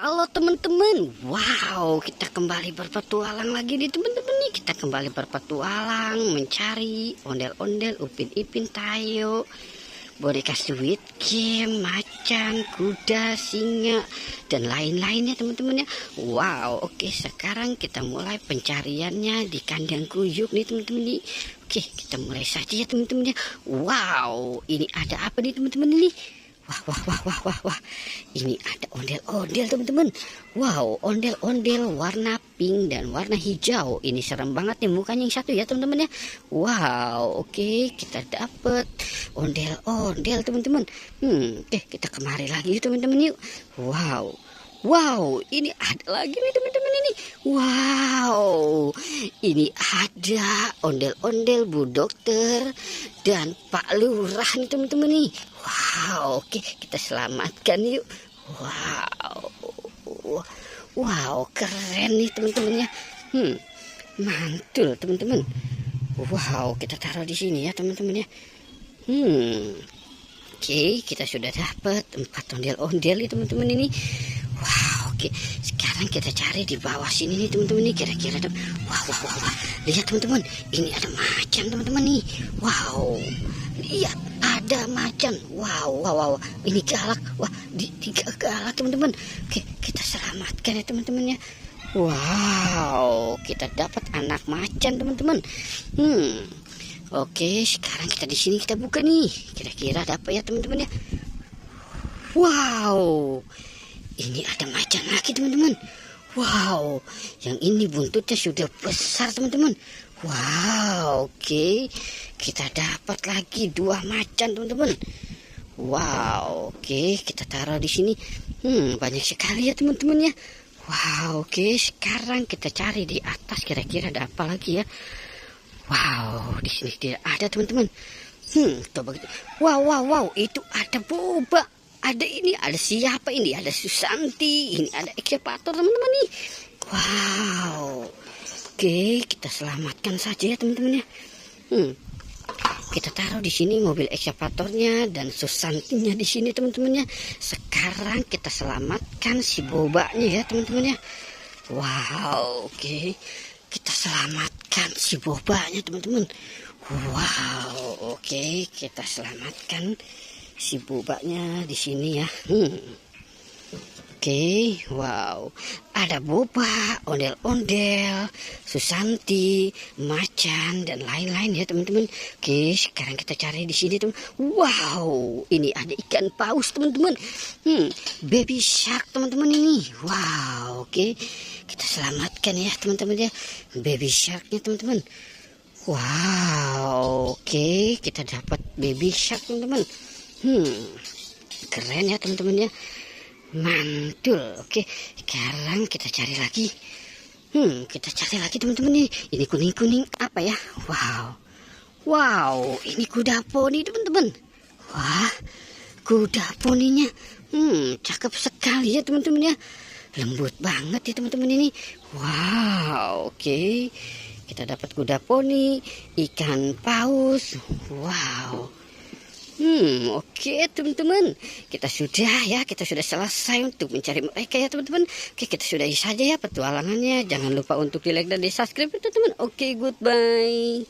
Halo teman-teman, wow kita kembali berpetualang lagi nih teman-teman nih. Kita kembali berpetualang mencari ondel-ondel, Upin Ipin, Tayo, boneka Squid Game, macan, kuda, singa, dan lain-lainnya teman-teman ya. Wow, oke sekarang kita mulai pencariannya di kandang kuyuk nih teman-teman nih. Oke kita mulai saja ya teman-teman ya. Wow, ini ada apa nih teman-teman ini? Wah, ini ada ondel-ondel teman-teman. Wow, ondel-ondel warna pink dan warna hijau. Ini serem banget nih mukanya yang satu ya teman-teman ya. Wow, oke kita dapet ondel-ondel teman-teman. Oke kita kemari lagi yuk teman-teman yuk. Wow, ini ada lagi nih teman-teman ini. Wow, ini ada ondel-ondel Bu Dokter dan Pak Lurah nih teman-teman nih. Wow, oke kita selamatkan yuk. Wow, keren nih teman-teman ya. Mantul teman-teman. Wow, kita taruh di sini ya teman-teman ya. Oke, kita sudah dapat 4 ondel-ondel nih teman-teman ini. Wow, oke. Sekarang kita cari di bawah sini nih teman-teman nih. Kira-kira ada. Wah. Lihat teman-teman, ini ada macan teman-teman nih. Wow. Lihat, ada macan. Wow. Ini galak. Wah, galak teman-teman. Oke, kita selamatkan ya teman-teman ya. Wow, kita dapat anak macan teman-teman. Oke, sekarang kita di sini kita buka nih. Kira-kira ada apa ya teman-teman ya? Wow. Ini ada macan lagi teman-teman. Wow, yang ini buntutnya sudah besar teman-teman. Wow, oke. Kita dapat lagi 2 macan teman-teman. Wow, oke. Kita taruh di sini. Banyak sekali ya teman-teman ya. Wow, oke. Sekarang kita cari di atas kira-kira ada apa lagi ya. Wow, di sini tidak ada teman-teman. Coba gitu. Wow, itu ada boba. Ada ini, ada siapa ini? Ada Susanti, ini ada ekskavator teman-teman nih. Wow. Oke, kita selamatkan saja ya teman-teman ya. Kita taruh di sini mobil ekskavatornya dan Susantinya di sini teman-teman ya. Sekarang kita selamatkan si bobanya ya teman-teman ya. Wow, oke. Kita selamatkan si bobanya teman-teman. Wow, oke. Kita selamatkan si bobanya di sini ya. Oke, wow. Ada boba, ondel-ondel, Susanti, macan dan lain-lain ya teman-teman. Oke, sekarang kita cari di sini teman. Wow, ini ada ikan paus teman-teman. Baby shark teman-teman ini. Wow, oke. Kita selamatkan ya teman-teman ya. Baby sharknya teman-teman. Wow, oke. Kita dapat baby shark teman-teman. Keren ya teman-teman ya. Mantul. Oke, sekarang kita cari lagi. Kita cari lagi teman-teman nih. Ini kuning-kuning apa ya? Wow, ini kuda poni teman-teman. Wah, kuda poninya. Cakep sekali ya teman-teman ya. Lembut banget ya teman-teman ini. Wow, oke. Kita dapat kuda poni, ikan paus. Wow. Oke teman-teman, kita sudah selesai untuk mencari mereka ya teman-teman. Oke, kita sudahi saja ya petualangannya. Jangan lupa untuk di like dan di subscribe teman-teman. Oke, goodbye.